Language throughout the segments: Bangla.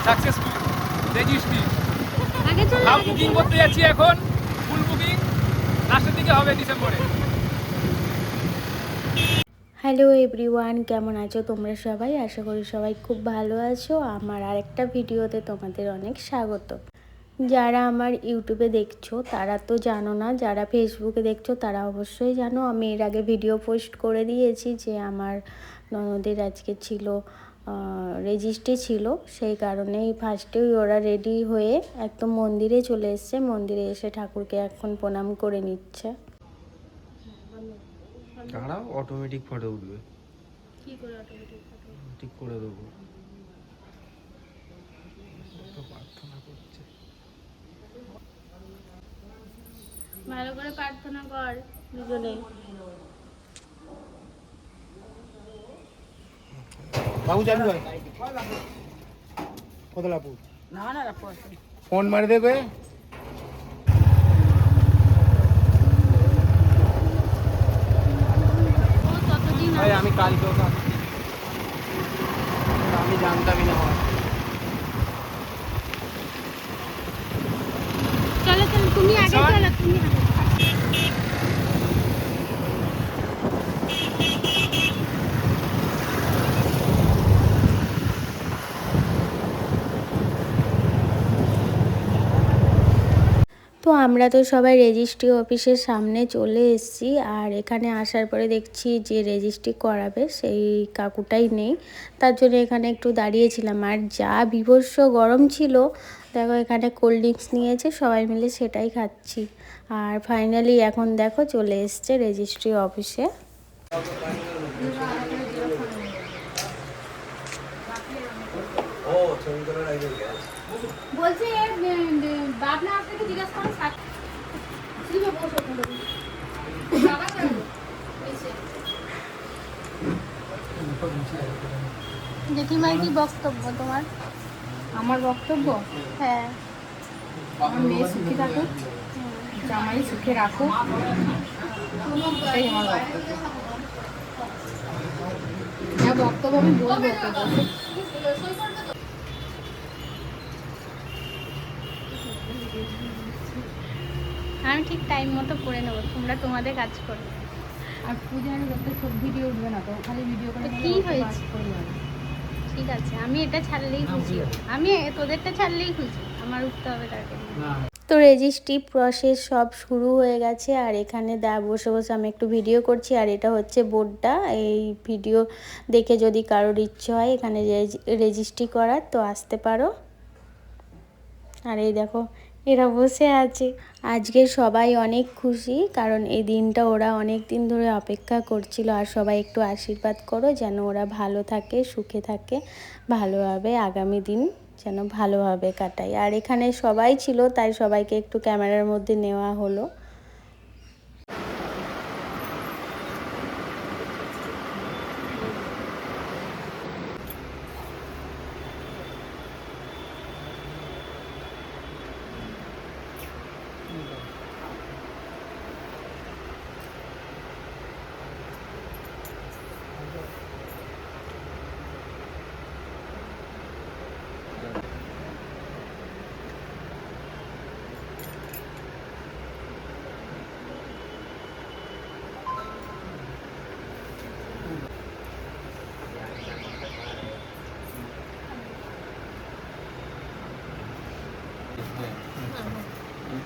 Successful registry. বুকিং করতে যাচ্ছি এখন, ফুল বুকিং লাস্টের দিকে হবে ডিসেম্বরে। হ্যালো এভরিওয়ান, কেমন আছো তোমরা সবাই? আশা করি সবাই খুব ভালো আছো। আমার আরেকটা ভিডিওতে তোমাদের অনেক স্বাগত। যারা আমার ইউটিউবে দেখছো তারা তো জানো না, যারা ফেসবুকে দেখছো তারা অবশ্যই জানো। আমি এর আগে ভিডিও পোস্ট করে দিয়েছি যে আমার ননদের আজকে ছিল রেজিস্ট্রি ছিল, সেই কারণেই ফার্স্টেই ওরা রেডি হয়ে একদম মন্দিরে চলে এসছে। মন্দিরে এসে ঠাকুরকে এখন প্রণাম করে নিচ্ছে। দাঁড়াও, অটোমেটিক ফটো উঠবে। কি করে অটোমেটিক ফটো ঠিক করে দেবো। তো প্রার্থনা করছে, ভালো করে প্রার্থনা কর দুজনে। বাবু চালু হয় কত লাপু না ফোন মারি দেবে। আমি কালকেও আমি জানতামই না। চলো চলো, তুমি আগে চলো, তুমি আগে। তো আমরা তো সবাই রেজিস্ট্রি অফিসের সামনে চলে এসেছি, আর এখানে আসার পরে দেখছি যে রেজিস্ট্রি করাবে সেই কাকুটাই নেই। তার জন্য এখানে একটু দাঁড়িয়েছিলাম, আর যা বীভৎস গরম ছিল। দেখো এখানে কোল্ড ড্রিঙ্কস নিয়েছে, সবাই মিলে সেটাই খাচ্ছি। আর ফাইনালি এখন দেখো চলে এসছে রেজিস্ট্রি অফিসে। বলছি বাবনা আপনাকে জিজ্ঞাসা করো জেঠিমার কি বক্তব্য তোমার? আমার বক্তব্য, হ্যাঁ, আমার মেয়ে সুখে থাকুক, জামাই সুখে রাখুক, এটাই আমার বক্তব্য। যা বক্তব্য আমি বলবো ওকে। আমি ঠিক টাইম মতো করে নেবো, তোমরা তোমাদের কাজ করো। আর পূজার যত সব ভিডিও উঠবে না তো, খালি ভিডিও করে তো কি হয়েছে? ঠিক আছে, আমি এটা ছাড়লেই খুশি, আমি তোদেরটা ছাড়লেই খুশি, আমার উঠতে হবে তাকে। তো রেজিস্ট্রি প্রসেস সব শুরু হয়ে গেছে, আর এখানে বসে বসে আমি একটু ভিডিও করছি। আর এটা হচ্ছে বোর্ডটা, এই ভিডিও দেখে যদি কারোর ইচ্ছে হয় এখানে রেজিস্ট্রি করার তো আসতে পারো। আর এই দেখো এরা বসে আছে। আজকে সবাই অনেক খুশি, কারণ এই দিনটা ওরা অনেক দিন ধরে অপেক্ষা করছিল। আর সবাই একটু আশীর্বাদ করো যেন ওরা ভালো থাকে, সুখে থাকে, ভালোভাবে আগামী দিন যেন ভালোভাবে কাটায়। আর এখানে সবাই ছিল, তাই সবাইকে একটু ক্যামেরার মধ্যে নেওয়া হলো।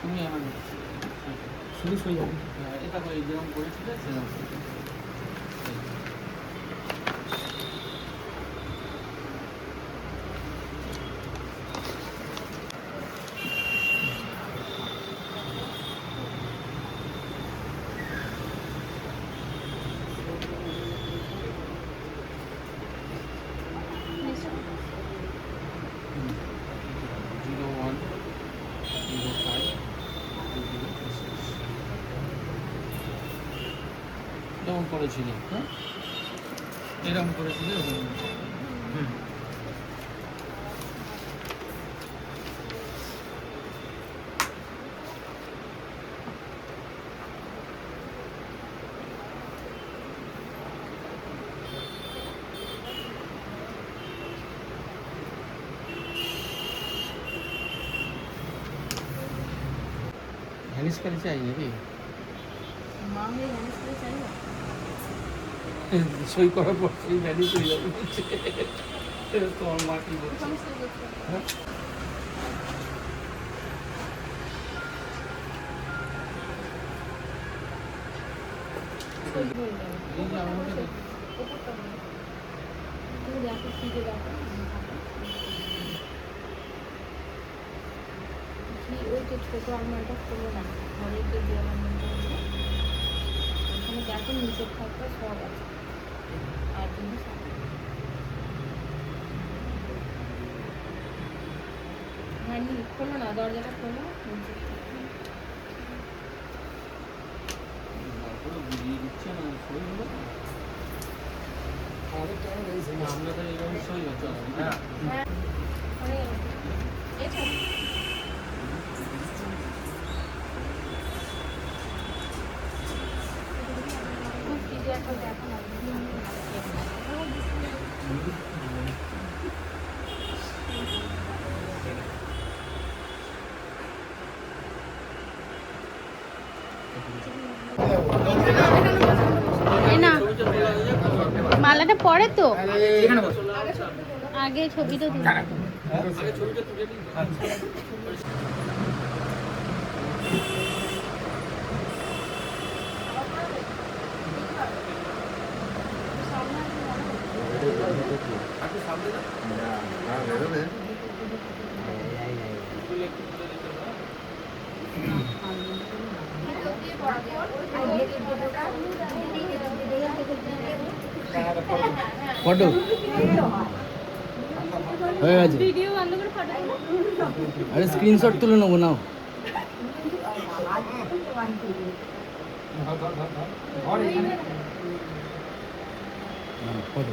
তুমি আমার শুধু শুয়ে যাবে। এটা যেরকম করেছিলে সেরকম। যেমন করেছিল, হ্যাঁ এরকম করেছিল। ভ্যানিশ করে চাই নাকি মা হয়ে ম্যানেজ করে চাই না সই করার পর সেই ভ্যানিশ হয়ে যাবে তোমার মা কি বলছে সমস্যা করতে হ্যাঁ? সই হয়ে যাবে এই যে আমাদের ওপরটা বলো। তুমি দেখো ফ্রিজে দেখো কি ওই যে ছোট আলমারিটা খোলো না ঘরে যে যে আলমারিটা আছে ওখানে দেখো নিচের থাকবে সব আছে আর জিনিস আছে হ্যাঁ খোলো না দরজাটা খোলো নিচের থাকবে তারপরে বুঝিয়ে দিচ্ছে না সই হলো না। আমরা তো এইরকম সই হতে হবে না হ্যাঁ হয়ে গেল এটা ফ্রিজে একটা দেখো না এই না মালাটা পরে তো এখানে বসো আগে ছবিটা তুলে ফটো হয়ে গেছে ভিডিও বন্ধ করে ফটো তুলো আরে স্ক্রিনশট তুলে নেবো নাও ফটো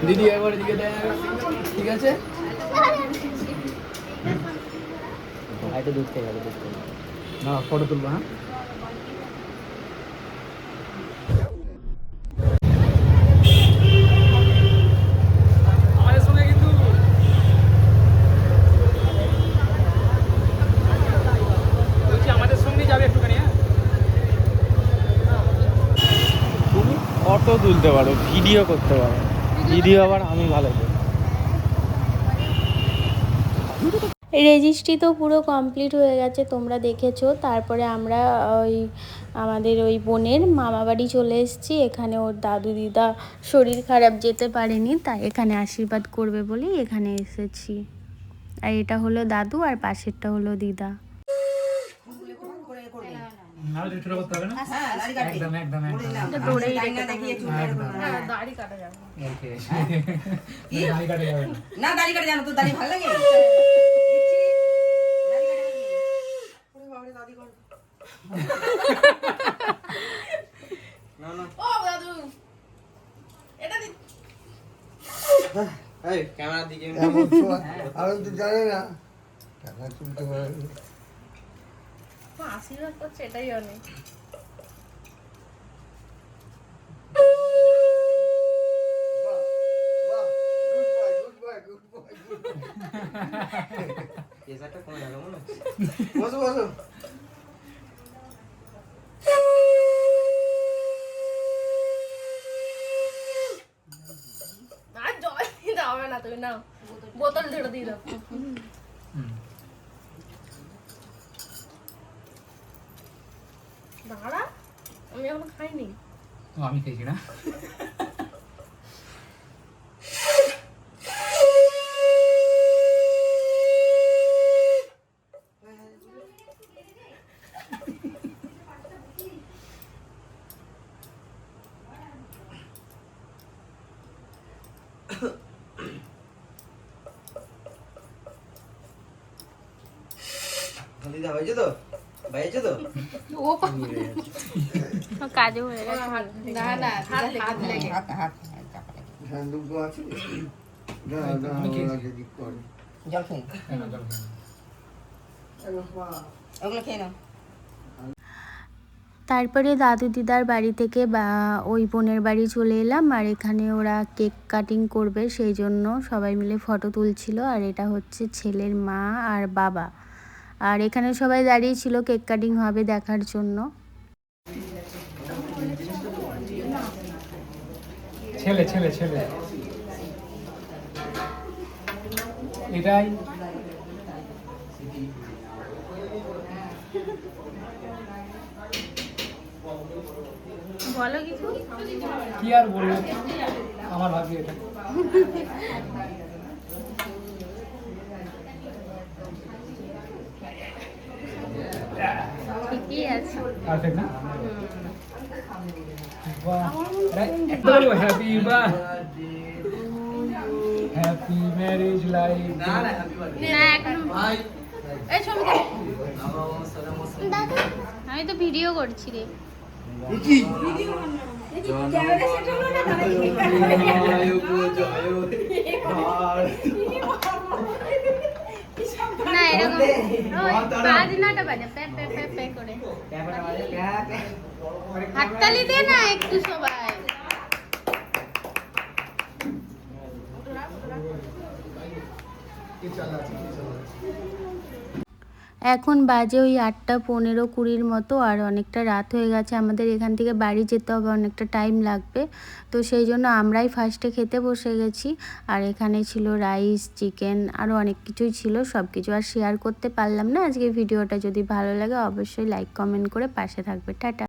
দিদি একবার এদিকে দেয় ঠিক আছে না ফটো তুলবো হ্যাঁ আমাদের সঙ্গে কিন্তু বলছি আমাদের সঙ্গেই যাবে একটুখানি হ্যাঁ তুমি ফটো তুলতে পারো ভিডিও করতে পারো ভিডিও আবার আমি ভালো করি রেজিস্ট্রি তো পুরো কমপ্লিট হয়ে গেছে তোমরা দেখেছো। তারপরে আমরা ওই আমাদের ওই বোনের মামাবাড়ি চলে এসেছি। এখানে ওর দাদু দিদা শরীর খারাপ যেতে পারেনি, তাই এখানে আশীর্বাদ করবে বলেই এখানে এসেছি। আর এটা হলো দাদু আর পাশেরটা হলো দিদা। এটা দৌড়েই রেখে দাড়ি কাটা যাবে না দাড়ি কাটে জানো তো দাড়ি ভালো লাগে ক্যামেরার দিকে আশীর্বাদ করছে এটাই অনেক বসো বসো আর জল দিতে হবে না তুমি নাও বোতল ধরে দিয়ে দাও দাঁড়া আমি এখন খাইনি আমি খেয়েছি না দিদা হয়েছে তো হয়েছে তো কাজও হয়ে গেছে। না না হাত লেগে হাত হাত জল খেয়ে ওগুলো খেয়ে নাও। তারপরে দাদু দিদার বাড়ি থেকে ওই বোনের বাড়ি চলে এলাম, আর এখানে ওরা কেক কাটিং করবে, সেই জন্য সবাই মিলে ফটো তুলছিল। আর এটা হচ্ছে ছেলের মা আর বাবা, আর এখানে সবাই দাঁড়িয়ে ছিল কেক কাটিং হবে দেখার জন্য। ছেলে ছেলে ছেলে এটাই বলো কিছু। কি আর বলবো, আমার ভাগ্য এটা। ঠিকই আছে। পারফেক্ট না? বাহ, হ্যাপি হ্যাপি ম্যারেজ লাইফ। না এখন এই ছবি দাদা, আমি তো ভিডিও করছি রে। না এরকম বাজনাটা বাজে পে পে পে পে করে, হাততালি দে না একটু সবাই। এখন বাজে ওই 8:15-20 মতো, আর অনেকটা রাত হয়ে গেছে, আমাদের এখান থেকে বাড়ি যেতে হবে, অনেকটা টাইম লাগবে। তো সেই জন্য আমরাই ফার্স্টে খেতে বসে গেছি। আর এখানে ছিল রাইস, চিকেন, আরও অনেক কিছুই ছিল, সব কিছু আর শেয়ার করতে পারলাম না। আজকে ভিডিওটা যদি ভালো লাগে অবশ্যই লাইক কমেন্ট করে পাশে থাকবে। টাটা।